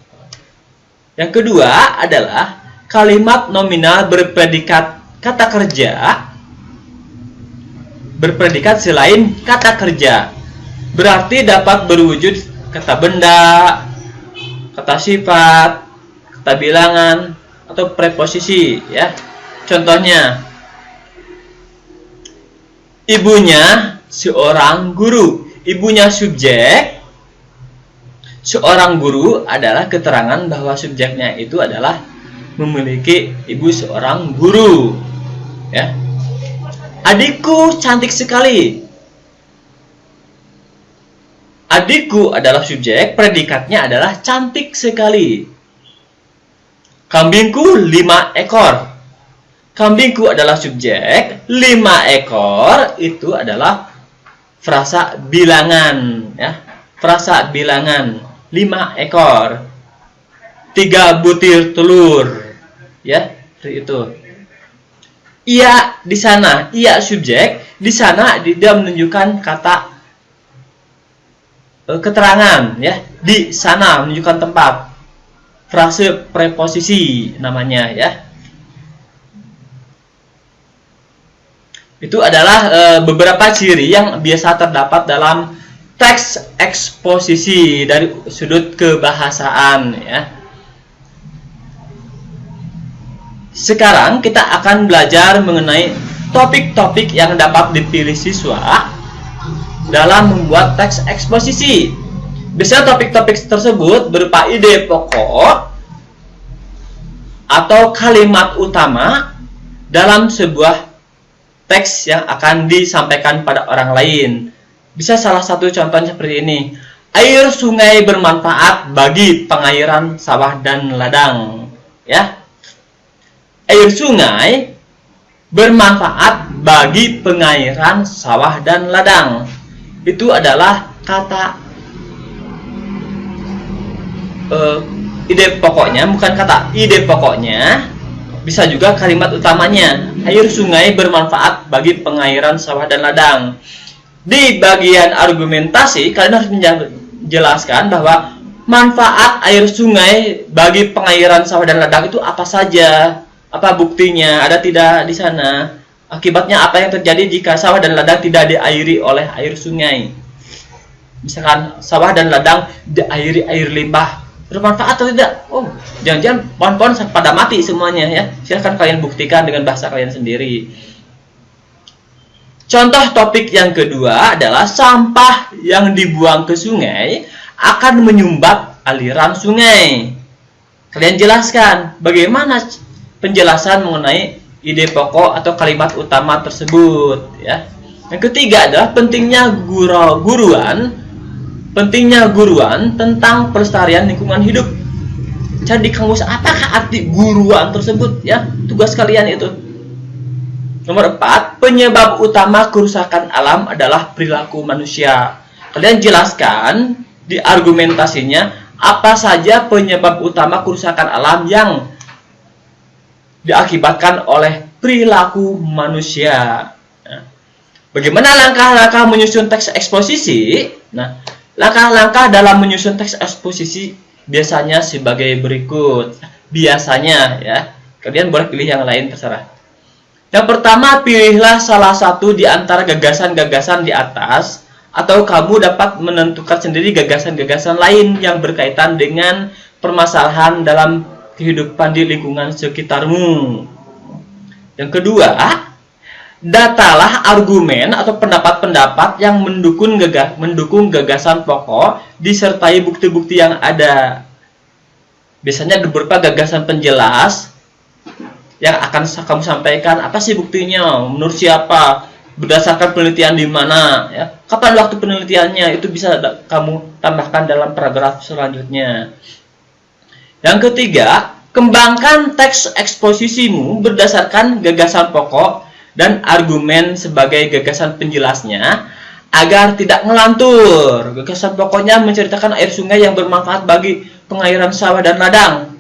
Yang kedua adalah kalimat nominal berpredikat kata kerja. Berpredikat selain kata kerja. Berarti dapat berwujud kata benda, kata sifat, kata bilangan, atau preposisi ya. Contohnya, ibunya seorang guru. Ibunya subjek. Seorang guru adalah keterangan bahwa subjeknya itu adalah memiliki ibu seorang guru ya. Adikku cantik sekali. Adikku adalah subjek, predikatnya adalah cantik sekali. Kambingku 5 ekor. Kambingku adalah subjek, 5 ekor itu adalah frasa bilangan ya. Frasa bilangan 5 ekor. 3 butir telur ya, seperti itu. Ia di sana, ia subjek, di sana dia menunjukkan kata keterangan ya, di sana menunjukkan tempat, frase preposisi namanya ya. Itu adalah beberapa ciri yang biasa terdapat dalam teks eksposisi dari sudut kebahasaan ya. Sekarang kita akan belajar mengenai topik-topik yang dapat dipilih siswa dalam membuat teks eksposisi. Biasanya topik-topik tersebut berupa ide pokok atau kalimat utama dalam sebuah teks yang akan disampaikan pada orang lain. Bisa salah satu contohnya seperti ini. Air sungai bermanfaat bagi pengairan sawah dan ladang. Ya. Air sungai bermanfaat bagi pengairan sawah dan ladang. Itu adalah kata ide pokoknya, bukan kata ide pokoknya. Bisa juga kalimat utamanya. Air sungai bermanfaat bagi pengairan sawah dan ladang. Di bagian argumentasi, kalian harus menjelaskan bahwa manfaat air sungai bagi pengairan sawah dan ladang itu apa saja, apa buktinya, ada tidak di sana, akibatnya apa yang terjadi jika sawah dan ladang tidak diairi oleh air sungai. Misalkan sawah dan ladang diairi air limbah, bermanfaat atau tidak? Oh, jangan-jangan pohon-pohon pada mati semuanya ya. Silahkan kalian buktikan dengan bahasa kalian sendiri. Contoh topik yang kedua adalah sampah yang dibuang ke sungai akan menyumbat aliran sungai. Kalian jelaskan bagaimana penjelasan mengenai ide pokok atau kalimat utama tersebut ya. Yang ketiga adalah pentingnya guruan tentang pelestarian lingkungan hidup. Cari di kamus apakah arti guruan tersebut ya, tugas kalian itu. Nomor 4, penyebab utama kerusakan alam adalah perilaku manusia. Kalian jelaskan di argumentasinya apa saja penyebab utama kerusakan alam yang diakibatkan oleh perilaku manusia. Nah, bagaimana langkah-langkah menyusun teks eksposisi? Nah, langkah-langkah dalam menyusun teks eksposisi biasanya sebagai berikut. Biasanya ya, kalian boleh pilih yang lain terserah. Yang pertama, pilihlah salah satu di antara gagasan-gagasan di atas, atau kamu dapat menentukan sendiri gagasan-gagasan lain yang berkaitan dengan permasalahan dalam kehidupan di lingkungan sekitarmu. Yang kedua, datalah argumen atau pendapat-pendapat yang mendukung gagasan pokok disertai bukti-bukti yang ada. Biasanya berupa gagasan penjelas yang akan kamu sampaikan. Apa sih buktinya? Menurut siapa? Berdasarkan penelitian di mana? Ya. Kapan waktu penelitiannya? Itu bisa kamu tambahkan dalam paragraf selanjutnya. Yang ketiga, kembangkan teks eksposisimu berdasarkan gagasan pokok dan argumen sebagai gagasan penjelasnya agar tidak ngelantur. Gagasan pokoknya menceritakan air sungai yang bermanfaat bagi pengairan sawah dan ladang.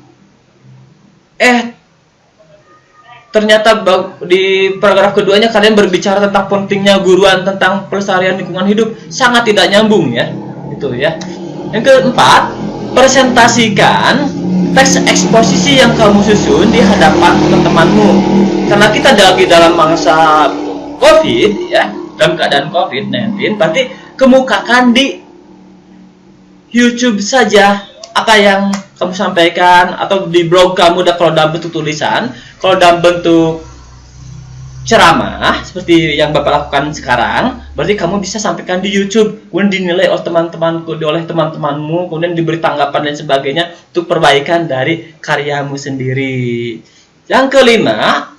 Ternyata di paragraf keduanya kalian berbicara tentang pentingnya guruan tentang pelestarian lingkungan hidup, sangat tidak nyambung ya. Itu ya. Yang keempat, presentasikan teks eksposisi yang kamu susun di hadapan teman-temanmu. Karena kita lagi dalam masa COVID ya, dalam keadaan COVID-19, berarti kemukakan di YouTube saja apa yang kamu sampaikan, atau di blog kamu kalau dalam bentuk tulisan, kalau dalam bentuk ceramah seperti yang Bapak lakukan sekarang, berarti kamu bisa sampaikan di YouTube, kemudian dinilai oleh teman-temanmu, kemudian diberi tanggapan dan sebagainya untuk perbaikan dari karyamu sendiri. Yang kelima,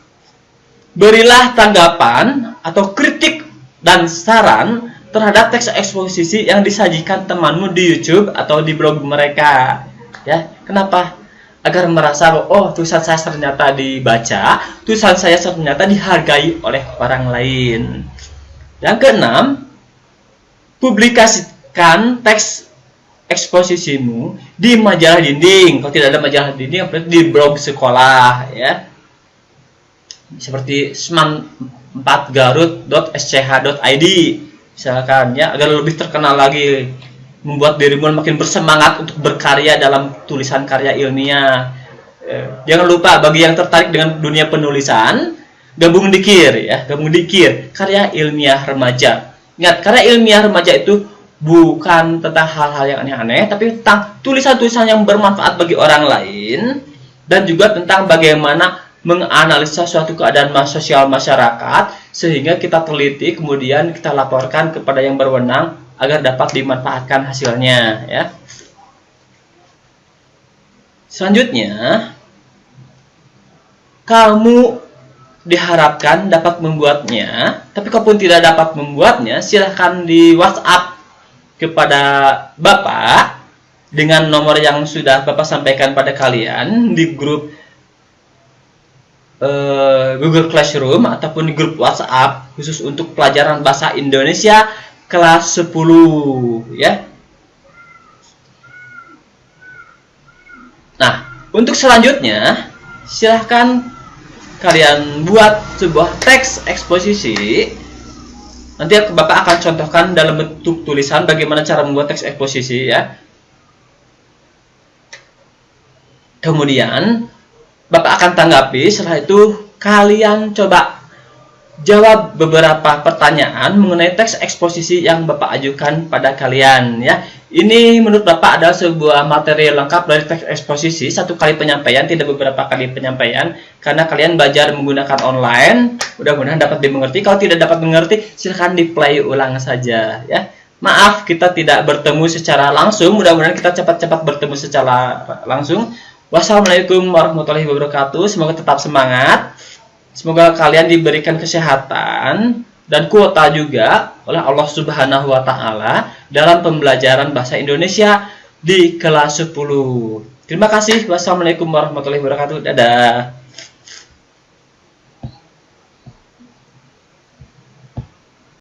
berilah tanggapan atau kritik dan saran terhadap teks eksposisi yang disajikan temanmu di YouTube atau di blog mereka. Ya, kenapa? Agar merasa, oh, tulisan saya ternyata dibaca, tulisan saya ternyata dihargai oleh orang lain. Yang keenam, publikasikan teks eksposisimu di majalah dinding. Kalau tidak ada majalah dinding, berarti di blog sekolah ya. Seperti seman4garut.sch.id misalkan ya, agar lebih terkenal lagi, membuat dirimu makin bersemangat untuk berkarya dalam tulisan karya ilmiah. Jangan lupa, bagi yang tertarik dengan dunia penulisan, gabung di KIR ya, gabung di KIR, karya ilmiah remaja. Ingat, karya ilmiah remaja itu bukan tentang hal-hal yang aneh-aneh, tapi tentang tulisan-tulisan yang bermanfaat bagi orang lain, dan juga tentang bagaimana menganalisa suatu keadaan sosial masyarakat, sehingga kita teliti, kemudian kita laporkan kepada yang berwenang agar dapat dimanfaatkan hasilnya ya. Selanjutnya, kamu diharapkan dapat membuatnya, tapi kalaupun tidak dapat membuatnya, silahkan di WhatsApp kepada Bapak dengan nomor yang sudah Bapak sampaikan pada kalian di grup Google Classroom ataupun di grup WhatsApp khusus untuk pelajaran bahasa Indonesia kelas 10 ya. Nah, untuk selanjutnya silahkan kalian buat sebuah teks eksposisi. Nanti Bapak akan contohkan dalam bentuk tulisan bagaimana cara membuat teks eksposisi ya. Kemudian Bapak akan tanggapi, setelah itu kalian coba jawab beberapa pertanyaan mengenai teks eksposisi yang Bapak ajukan pada kalian ya. Ini menurut Bapak adalah sebuah materi lengkap dari teks eksposisi, satu kali penyampaian, tidak beberapa kali penyampaian, karena kalian belajar menggunakan online. Mudah-mudahan dapat dimengerti. Kalau tidak dapat mengerti, silahkan di play ulang saja ya. Maaf kita tidak bertemu secara langsung, mudah-mudahan kita cepat-cepat bertemu secara langsung. Wassalamualaikum warahmatullahi wabarakatuh. Semoga tetap semangat. Semoga kalian diberikan kesehatan dan kuota juga oleh Allah Subhanahu wa taala dalam pembelajaran bahasa Indonesia di kelas 10. Terima kasih. Wassalamualaikum warahmatullahi wabarakatuh. Dadah.